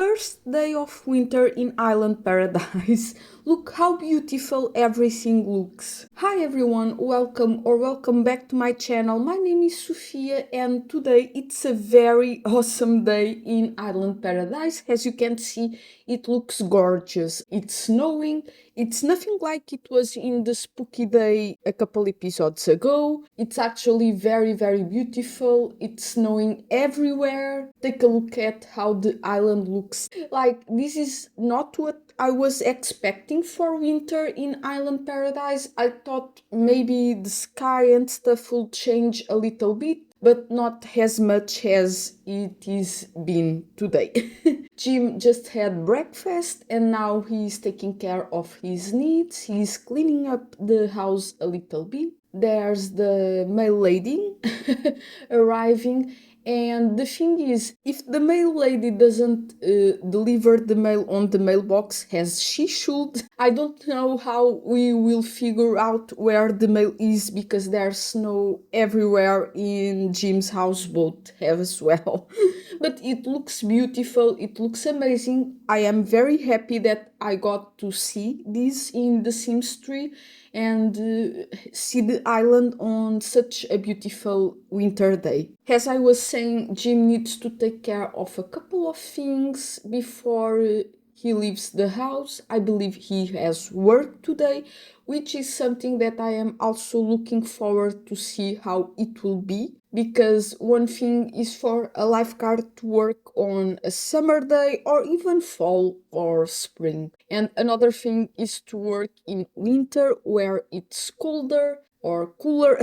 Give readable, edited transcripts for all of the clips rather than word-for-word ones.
First day of winter in Island Paradise. Look how beautiful everything looks. Hi everyone, welcome back to my channel. My name is Sofia and today it's a very awesome day in Island Paradise. As you can see, it looks gorgeous. It's snowing. It's nothing like it was in the spooky day a couple episodes ago. It's actually very beautiful. It's snowing everywhere. Take a look at how the island looks. Like, this is not what I was expecting for winter in Island Paradise. I thought maybe the sky and stuff will change a little bit, but not as much as it is been today. Jim just had breakfast and now he's taking care of his needs. He's cleaning up the house a little bit. There's the mail lady arriving. And the thing is, if the mail lady doesn't deliver the mail on the mailbox as she should, I don't know how we will figure out where the mail is, because there's snow everywhere in Jim's houseboat as well. But it looks beautiful, it looks amazing. I am very happy that I got to see this in the Sims 3 and see the island on such a beautiful winter day. As I was saying, Jim needs to take care of a couple of things before he leaves the house. I believe he has work today, which is something that I am also looking forward to see how it will be. Because one thing is for a lifeguard to work on a summer day or even fall or spring. And another thing is to work in winter where it's colder or cooler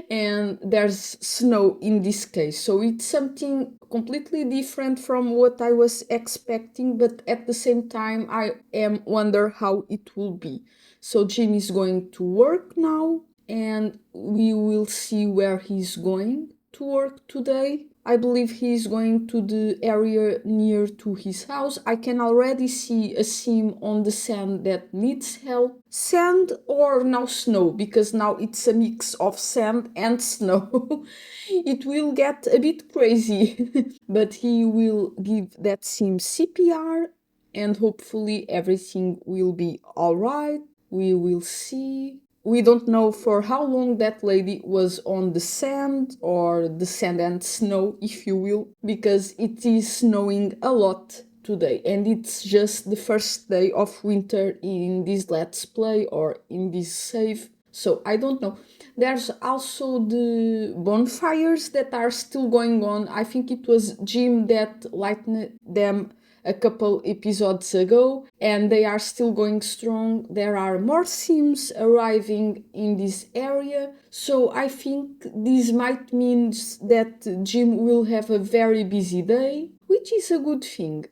and there's snow in this case. So it's something completely different from what I was expecting, but at the same time I am wonder how it will be. So Jim is going to work now and we will see where he's going to work today. I believe he's going to the area near to his house. I can already see a sim on the sand that needs help. Sand or now snow, because now it's a mix of sand and snow. It will get a bit crazy, but he will give that sim CPR and hopefully everything will be alright. We will see. We don't know for how long that lady was on the sand, or the sand and snow, if you will, because it is snowing a lot today and it's just the first day of winter in this Let's Play or in this save. So I don't know. There's also the bonfires that are still going on. I think it was Jim that lighted them a couple episodes ago and they are still going strong. There are more sims arriving in this area, so I think this might mean that Jim will have a very busy day, which is a good thing.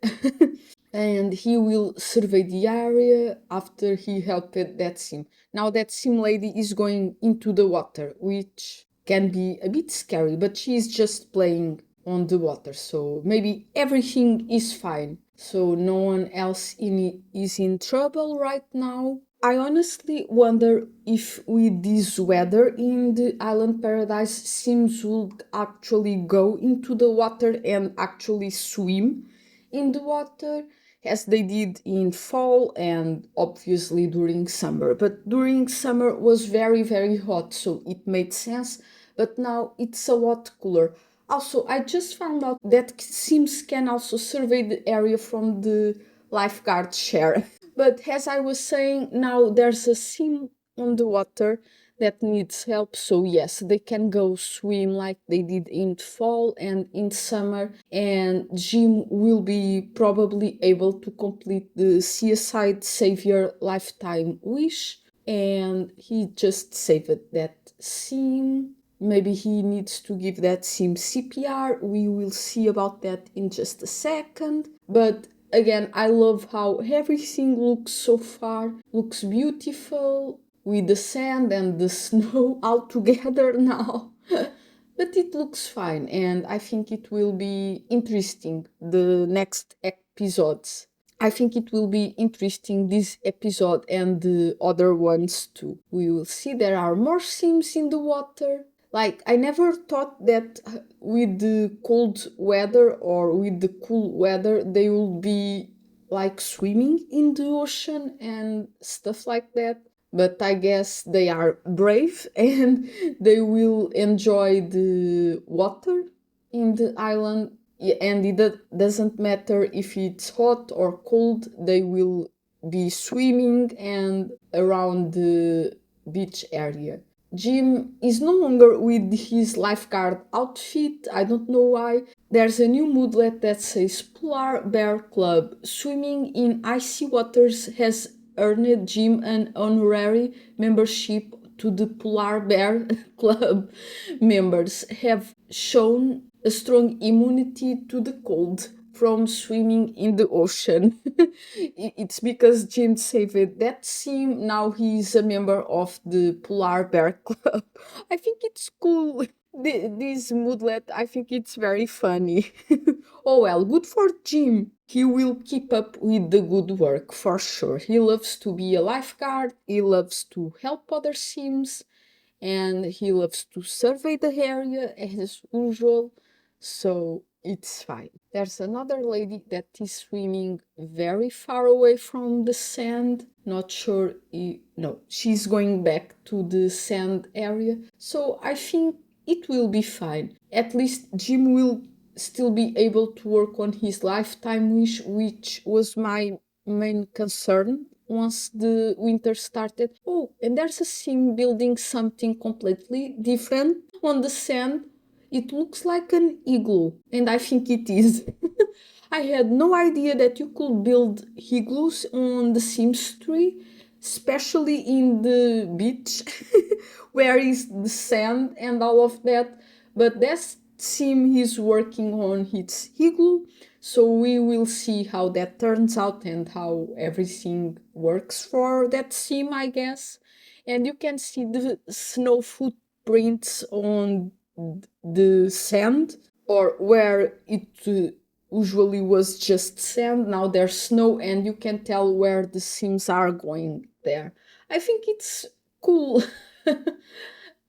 And he will survey the area after he helped that sim. Now that sim lady is going into the water, which can be a bit scary, but she's just playing on the water, so maybe everything is fine. So no one else is in trouble right now. I honestly wonder if with this weather in the Island Paradise, Sims would actually go into the water and actually swim in the water as they did in fall and obviously during summer. But during summer was very hot, so it made sense, but now it's a lot cooler. Also, I just found out that Sims can also survey the area from the lifeguard chair. But as I was saying, now there's a sim on the water that needs help, so yes, they can go swim like they did in fall and in summer, and Jim will be probably able to complete the Seaside Savior lifetime wish, and he just saved that sim. Maybe he needs to give that sim CPR. We will see about that in just a second. But again, I love how everything looks so far. Looks beautiful with the sand and the snow all together now. But it looks fine and I think it will be interesting, the next episodes. I think it will be interesting, this episode and the other ones too. We will see there are more sims in the water. Like, I never thought that with the cold weather or with the cool weather, they will be like swimming in the ocean and stuff like that. But I guess they are brave and they will enjoy the water in the island. And it doesn't matter if it's hot or cold, they will be swimming and around the beach area. Jim is no longer with his lifeguard outfit. I don't know why. There's a new moodlet that says Polar Bear Club. Swimming in icy waters has earned Jim an honorary membership to the Polar Bear Club. Members have shown a strong immunity to the cold from swimming in the ocean. It's because Jim saved that sim. Now he's a member of the Polar Bear Club. I think it's cool. This moodlet, I think it's very funny. Oh well, good for Jim. He will keep up with the good work for sure. He loves to be a lifeguard, he loves to help other sims, and he loves to survey the area as usual, so it's fine. There's another lady that is swimming very far away from the sand. Not sure, no, she's going back to the sand area, so I think it will be fine. At least Jim will still be able to work on his lifetime wish, which was my main concern once the winter started. Oh, and there's a sim building something completely different on the sand. It looks like an igloo, and I think it is. I had no idea that you could build igloos on the Sims 3, especially in the beach, where is the sand and all of that. But that sim is working on its igloo, so we will see how that turns out and how everything works for that sim, I guess. And you can see the snow footprints on the sand, or where it usually was just sand, now there's snow, and you can tell where the sims are going there. I think it's cool.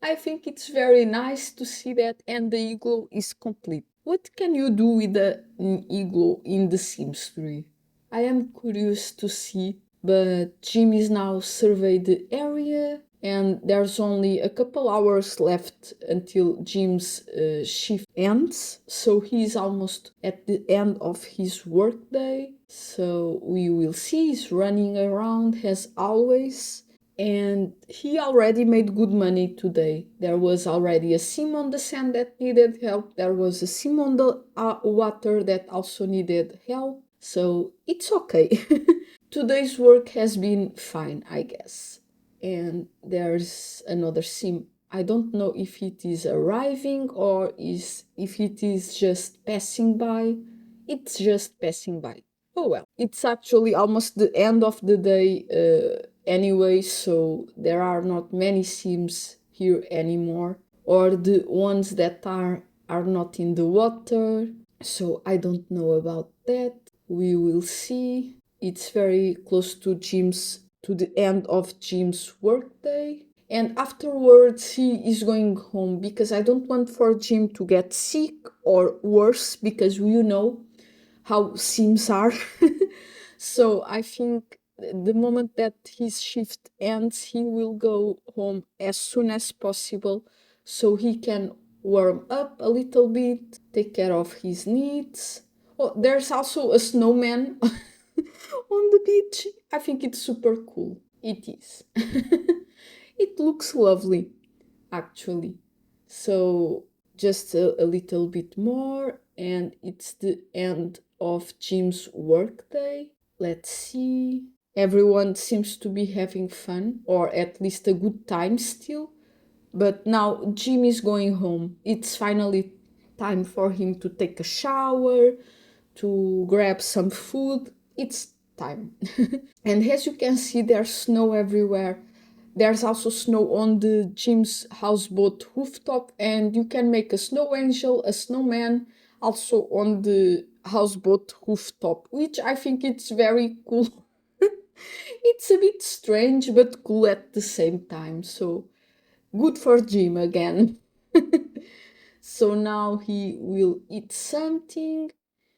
I think it's very nice to see that, and the igloo is complete. What can you do with an igloo in the Sims 3? I am curious to see, but Jim is now surveyed the area, and there's only a couple hours left until Jim's shift ends, so he's almost at the end of his workday. So we will see, he's running around as always, and he already made good money today. There was already a sim on the sand that needed help, there was a sim on the water that also needed help, so it's okay. Today's work has been fine, I guess. And there's another sim. I don't know if it is arriving or if it is just passing by. It's just passing by. Oh well, it's actually almost the end of the day anyway, so there are not many sims here anymore, or the ones that are not in the water. So I don't know about that. We will see. It's very close to the end of Jim's workday. And afterwards he is going home because I don't want for Jim to get sick or worse, because you know how Sims are. So I think the moment that his shift ends, he will go home as soon as possible so he can warm up a little bit, take care of his needs. Oh, there's also a snowman on the beach. I think it's super cool. It is. It looks lovely, actually. So just a little bit more, and it's the end of Jim's workday. Let's see. Everyone seems to be having fun, or at least a good time still. But now Jim is going home. It's finally time for him to take a shower, to grab some food. It's time. And as you can see, there's snow everywhere. There's also snow on the Jim's houseboat rooftop, and you can make a snow angel, a snowman, also on the houseboat rooftop, which I think it's very cool. It's a bit strange but cool at the same time, so good for Jim again. So now he will eat something,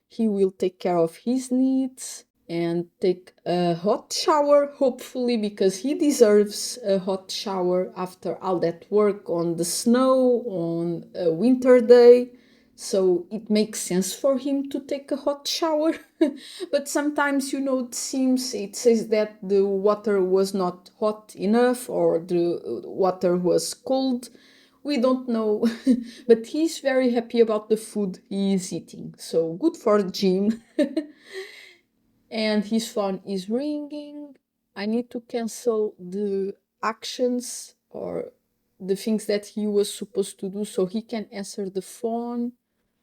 he will take care of his needs and take a hot shower, hopefully, because he deserves a hot shower after all that work on the snow on a winter day. So it makes sense for him to take a hot shower. But sometimes, it says that the water was not hot enough or the water was cold. We don't know. But he's very happy about the food he is eating. So good for Jim. And his phone is ringing. I need to cancel the actions or the things that he was supposed to do so he can answer the phone.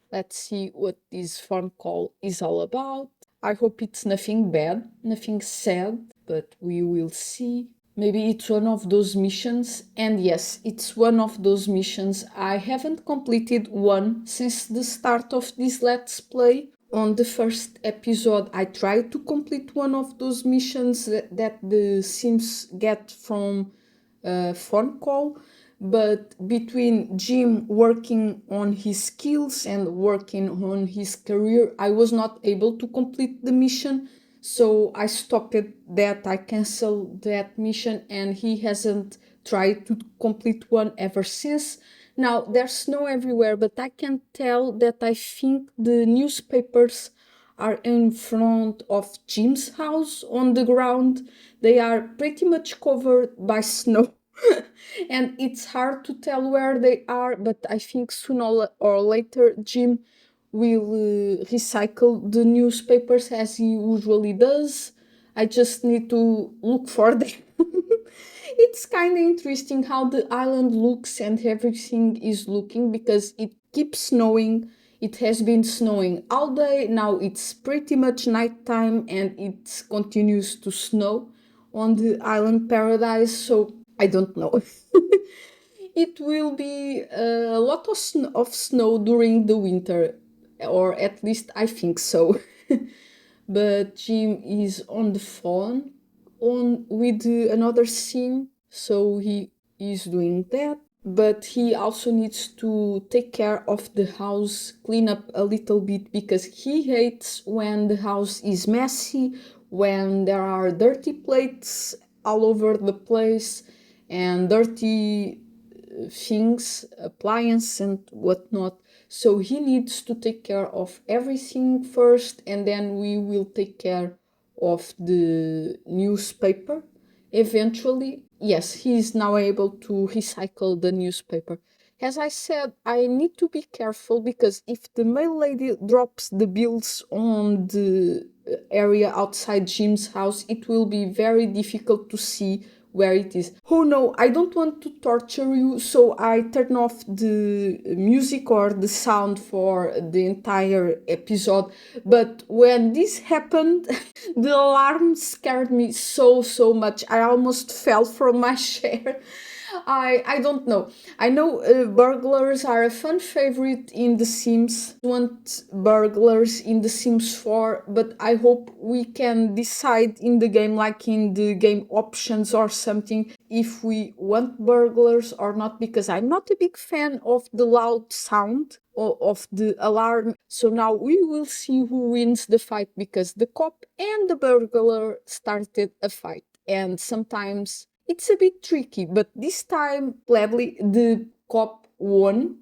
Let's see what this phone call is all about. I hope it's nothing bad, nothing sad, but we will see. Maybe it's one of those missions, and yes, it's one of those missions. I haven't completed one since the start of this Let's Play. On the first episode, I tried to complete one of those missions that the Sims get from a phone call, but between Jim working on his skills and working on his career, I was not able to complete the mission. So I stopped that, I canceled that mission, and he hasn't tried to complete one ever since. Now, there's snow everywhere, but I can tell that I think the newspapers are in front of Jim's house on the ground. They are pretty much covered by snow. And it's hard to tell where they are, but I think sooner or later Jim will recycle the newspapers as he usually does. I just need to look for them. It's kind of interesting how the island looks and everything is looking because it keeps snowing. It has been snowing all day. Now it's pretty much nighttime and it continues to snow on the island paradise. So I don't know. It will be a lot of snow during the winter, or at least I think so. But Jim is on the phone with another sim, so he is doing that. But he also needs to take care of the house, clean up a little bit because he hates when the house is messy, when there are dirty plates all over the place and dirty things, appliances and whatnot. So he needs to take care of everything first, and then we will take care of the newspaper eventually. Yes, he is now able to recycle the newspaper. As I said, I need to be careful because if the mail lady drops the bills on the area outside Jim's house, it will be very difficult to see where it is. Oh no, I don't want to torture you, so I turn off the music or the sound for the entire episode. But when this happened, the alarm scared me so much. I almost fell from my chair. I don't know. I know burglars are a fun favorite in The Sims. I want burglars in The Sims 4, but I hope we can decide in the game, like in the game options or something, if we want burglars or not, because I'm not a big fan of the loud sound of the alarm. So now we will see who wins the fight, because the cop and the burglar started a fight, and sometimes it's a bit tricky, but this time, gladly, the cop won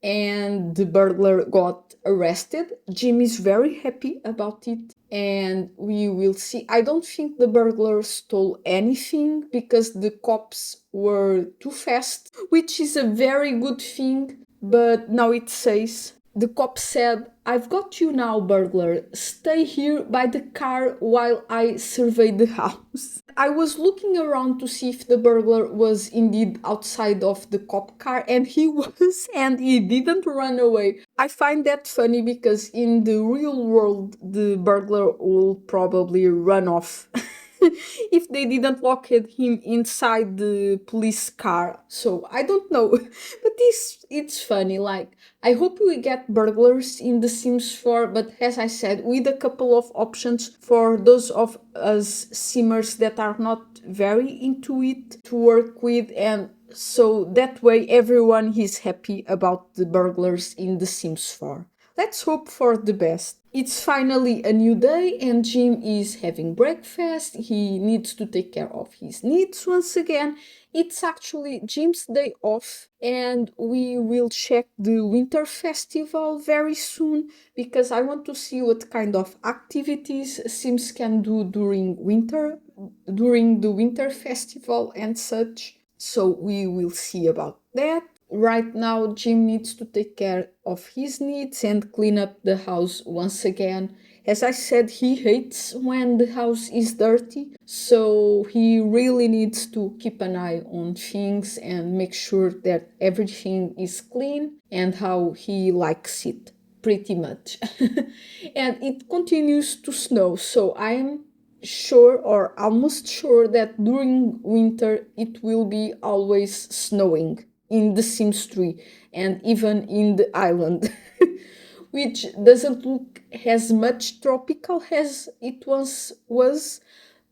and the burglar got arrested. Jim is very happy about it, and we will see. I don't think the burglar stole anything because the cops were too fast, which is a very good thing. But now it says, the cop said, "I've got you now, burglar. Stay here by the car while I survey the house." I was looking around to see if the burglar was indeed outside of the cop car, and he was, and he didn't run away. I find that funny because in the real world, the burglar will probably run off. If they didn't lock him inside the police car. So I don't know. But it's funny. Like, I hope we get burglars in The Sims 4, but as I said, with a couple of options for those of us simmers that are not very into it to work with and So that way everyone is happy about the burglars in The Sims 4. Let's hope for the best. It's finally a new day and Jim is having breakfast. He needs to take care of his needs once again. It's actually Jim's day off and we will check the winter festival very soon because I want to see what kind of activities Sims can do during the winter festival and such. So we will see about that. Right now, Jim needs to take care of his needs and clean up the house once again. As I said, he hates when the house is dirty, so he really needs to keep an eye on things and make sure that everything is clean and how he likes it, pretty much. And it continues to snow, so I'm sure or almost sure that during winter it will be always snowing in the Sims 3 and even in the island, which doesn't look as much tropical as it once was,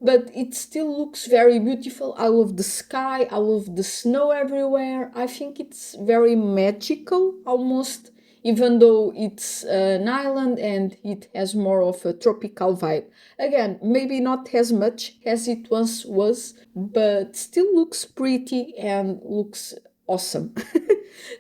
but it still looks very beautiful. I love the sky, I love the snow everywhere. I think it's very magical almost, even though it's an island and it has more of a tropical vibe. Again, maybe not as much as it once was, but still looks pretty and looks awesome,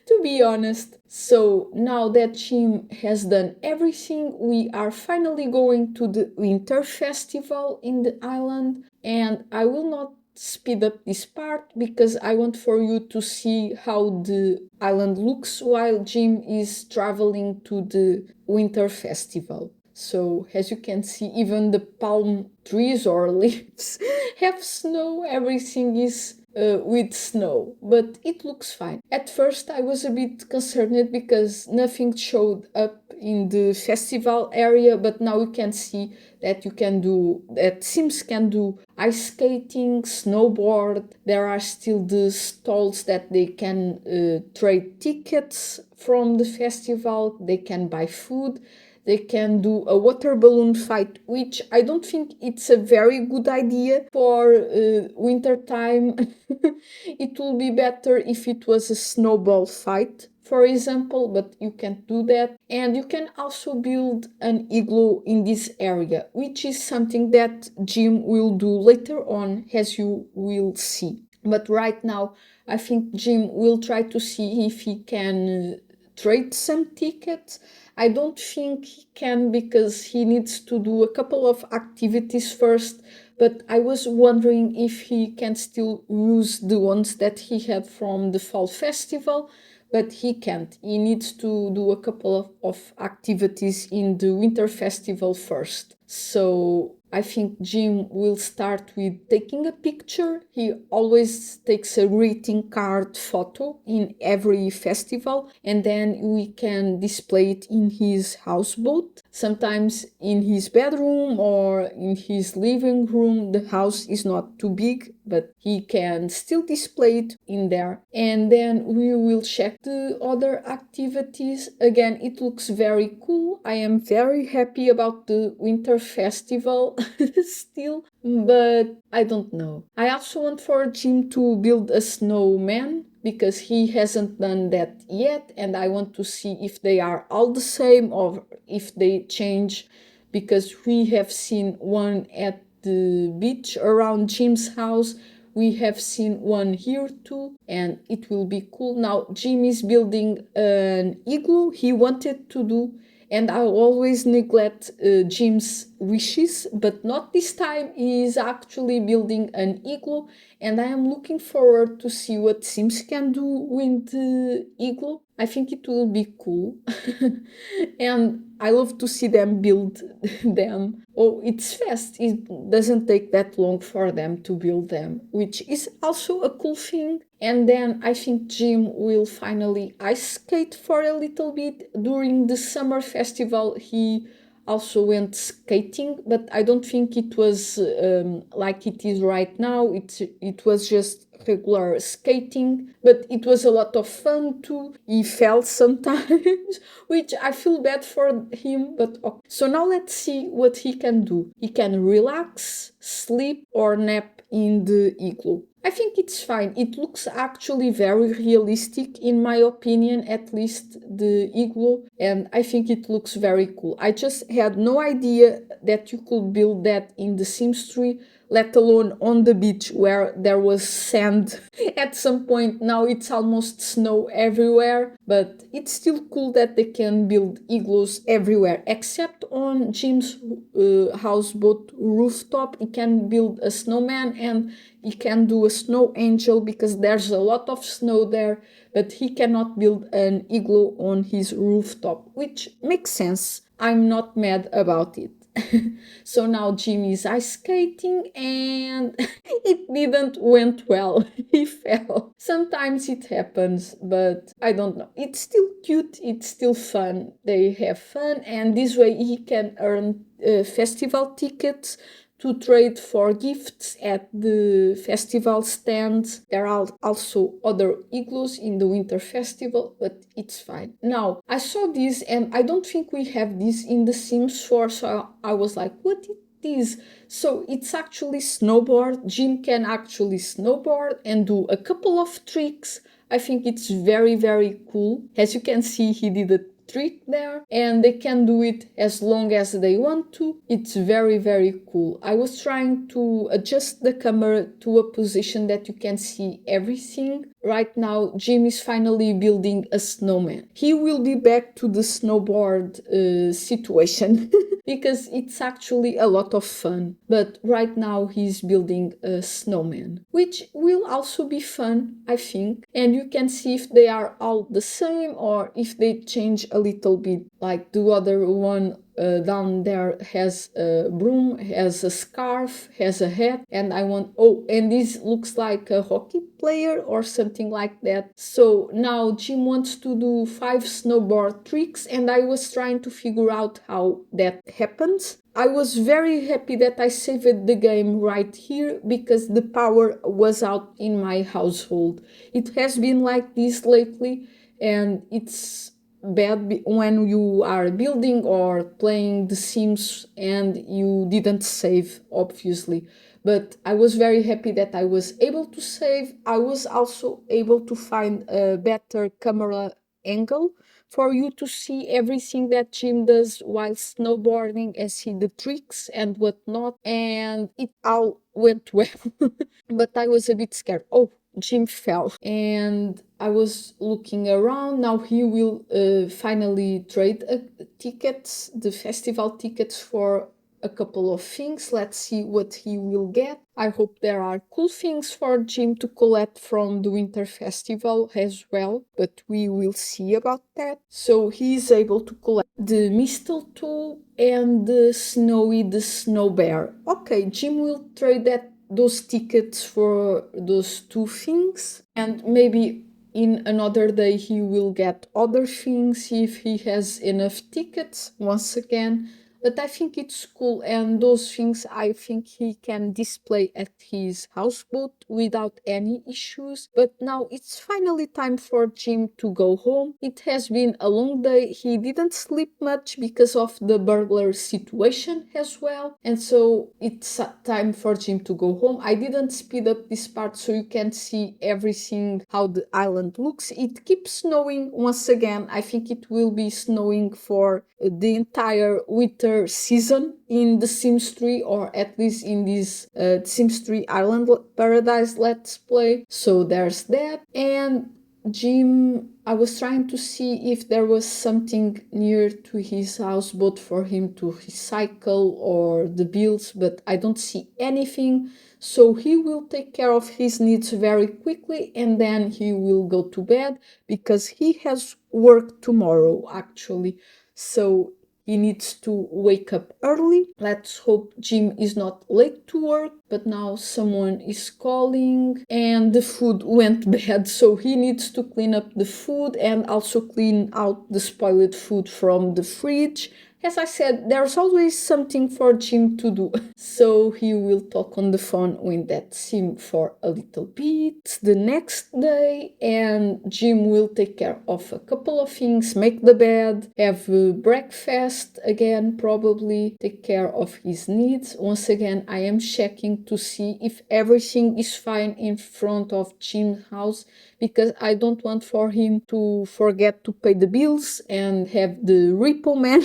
to be honest. So now that Jim has done everything, we are finally going to the winter festival in the island, and I will not speed up this part because I want for you to see how the island looks while Jim is traveling to the winter festival. So as you can see, even the palm trees or leaves have snow. Everything is with snow, but it looks fine. At first I was a bit concerned because nothing showed up in the festival area, but now you can see that Sims can do ice skating, snowboard. There are still the stalls that they can trade tickets from the festival. They can buy food. They can do a water balloon fight, which I don't think it's a very good idea for winter time. It will be better if it was a snowball fight, for example, but you can't do that. And you can also build an igloo in this area, which is something that Jim will do later on, as you will see. But right now, I think Jim will try to see if he can trade some tickets. I don't think he can because he needs to do a couple of activities first, but I was wondering if he can still use the ones that he had from the fall festival, but he can't. He needs to do a couple of activities in the winter festival first. So I think Jim will start with taking a picture. He always takes a greeting card photo in every festival, and then we can display it in his houseboat, sometimes in his bedroom or in his living room. The house is not too big, but he can still display it in there. And then we will check the other activities. Again, it looks very cool. I am very happy about the winter festival still, but I don't know. I also want for Jim to build a snowman because he hasn't done that yet, and I want to see if they are all the same or if they change, because we have seen one at the beach around Jim's house. We have seen one here too, and it will be cool. Now Jim is building an igloo he wanted to do, and I always neglect Jim's wishes, but not this time. He is actually building an igloo, and I am looking forward to see what Sims can do with the igloo. I think it will be cool. And I love to see them build them. Oh, it's fast. It doesn't take that long for them to build them, which is also a cool thing. And then I think Jim will finally ice skate for a little bit. During the summer festival, he also went skating, but I don't think it was like it is right now. It was just regular skating, but it was a lot of fun too. He fell sometimes, which I feel bad for him, but okay. So now let's see what he can do. He can relax, sleep, or nap in the igloo. I think it's fine. It looks actually very realistic, in my opinion, at least the igloo, and I think it looks very cool. I just had no idea that you could build that in the Sims 3, let alone on the beach where there was sand at some point. Now it's almost snow everywhere, but it's still cool that they can build igloos everywhere, except on Jim's houseboat rooftop. He can build a snowman and he can do a snow angel because there's a lot of snow there, but he cannot build an igloo on his rooftop, which makes sense. I'm not mad about it. So now Jim is ice skating and it didn't went well. He fell. Sometimes it happens, but I don't know. It's still cute, it's still fun. They have fun, and this way he can earn festival tickets to trade for gifts at the festival stands. There are also other igloos in the winter festival, but it's fine. Now, I saw this and I don't think we have this in the Sims 4, so I was like, what is this? So it's actually snowboard. Jim can actually snowboard and do a couple of tricks. I think it's very, very cool. As you can see, he did a trick there, and they can do it as long as they want to. It's very, very cool. I was trying to adjust the camera to a position that you can see everything. Right now, Jim is finally building a snowman. He will be back to the snowboard situation because it's actually a lot of fun. But right now, he's building a snowman, which will also be fun, I think. And you can see if they are all the same or if they change a little bit. Like the other one down there has a broom, has a scarf, has a hat, and I want, oh, and this looks like a hockey player or something like that. So now Jim wants to do 5 snowboard tricks, and I was trying to figure out how that happens. I was very happy that I saved the game right here because the power was out in my household. It has been like this lately, and it's bad when you are building or playing The Sims and you didn't save, obviously. But I was very happy that I was able to save. I was also able to find a better camera angle for you to see everything that Jim does while snowboarding and see the tricks and whatnot. And it all went well. But I was a bit scared. Oh, Jim fell, and I was looking around. Now he will finally trade tickets, the festival tickets, for a couple of things. Let's see what he will get. I hope there are cool things for Jim to collect from the winter festival as well, but we will see about that. So he is able to collect the mistletoe and the Snowy the Snow Bear. Okay, Jim will trade those tickets for those 2 things, and maybe in another day he will get other things if he has enough tickets once again. But I think it's cool, and those things I think he can display at his houseboat without any issues. But now it's finally time for Jim to go home. It has been a long day. He didn't sleep much because of the burglar situation as well, and so it's time for Jim to go home. I didn't speed up this part so you can see everything, how the island looks. It keeps snowing once again. I think it will be snowing for the entire winter season in the Sims 3, or at least in this Sims 3 Island Paradise Let's Play. So there's that. And Jim, I was trying to see if there was something near to his houseboat for him to recycle or the bills, but I don't see anything. So he will take care of his needs very quickly, and then he will go to bed because he has work tomorrow actually. So he needs to wake up early. Let's hope Jim is not late to work. But now someone is calling and the food went bad. So he needs to clean up the food and also clean out the spoiled food from the fridge as I said, there's always something for Jim to do. So he will talk on the phone with that sim for a little bit the next day, and Jim will take care of a couple of things, make the bed, have breakfast again, probably take care of his needs. Once again, I am checking to see if everything is fine in front of Jim's house, because I don't want for him to forget to pay the bills and have the repo man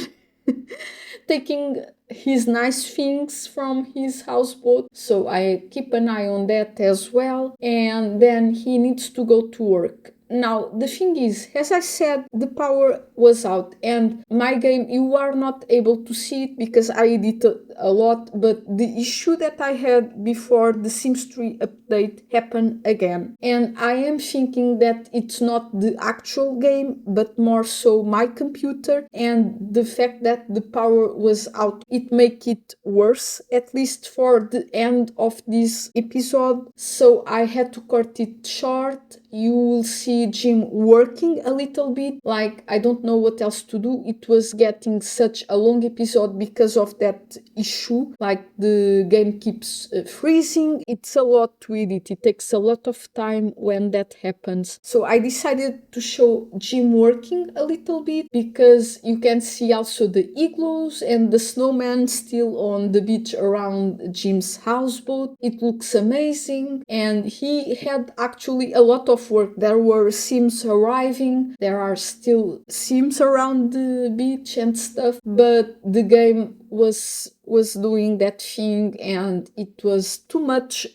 taking his nice things from his houseboat. So I keep an eye on that as well. And then he needs to go to work. Now, the thing is, as I said, the power was out, and my game, you are not able to see it because I edited a lot, but the issue that I had before the Sims 3 update happened again. And I am thinking that it's not the actual game, but more so my computer, and the fact that the power was out, it make it worse, at least for the end of this episode. So I had to cut it short. You will see Jim working a little bit, like I don't know what else to do. It was getting such a long episode because of that issue, like the game keeps freezing. It's a lot to edit, it takes a lot of time when that happens. So I decided to show Jim working a little bit, because you can see also the igloos and the snowman still on the beach around Jim's houseboat. It looks amazing, and he had actually a lot of work. There were Sims arriving, there are still Sims around the beach and stuff, but the game was doing that thing, and it was too much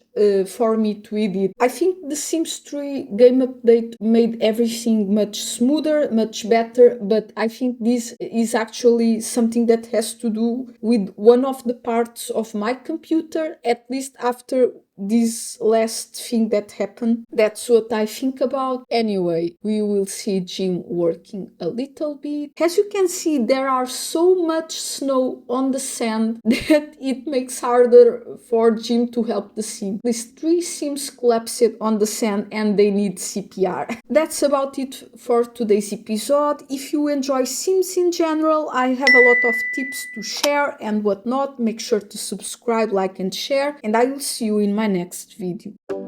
for me to edit. I think the Sims 3 game update made everything much smoother, much better, but I think this is actually something that has to do with one of the parts of my computer, at least after this last thing that happened. That's what I think about. Anyway, we will see Jim working a little bit. As you can see, there are so much snow on the sand that it makes harder for Jim to help the sim. At least 3 sims collapsed on the sand and they need CPR. That's about it for today's episode. If you enjoy Sims in general, I have a lot of tips to share and whatnot. Make sure to subscribe, like and share, and I will see you in my next video.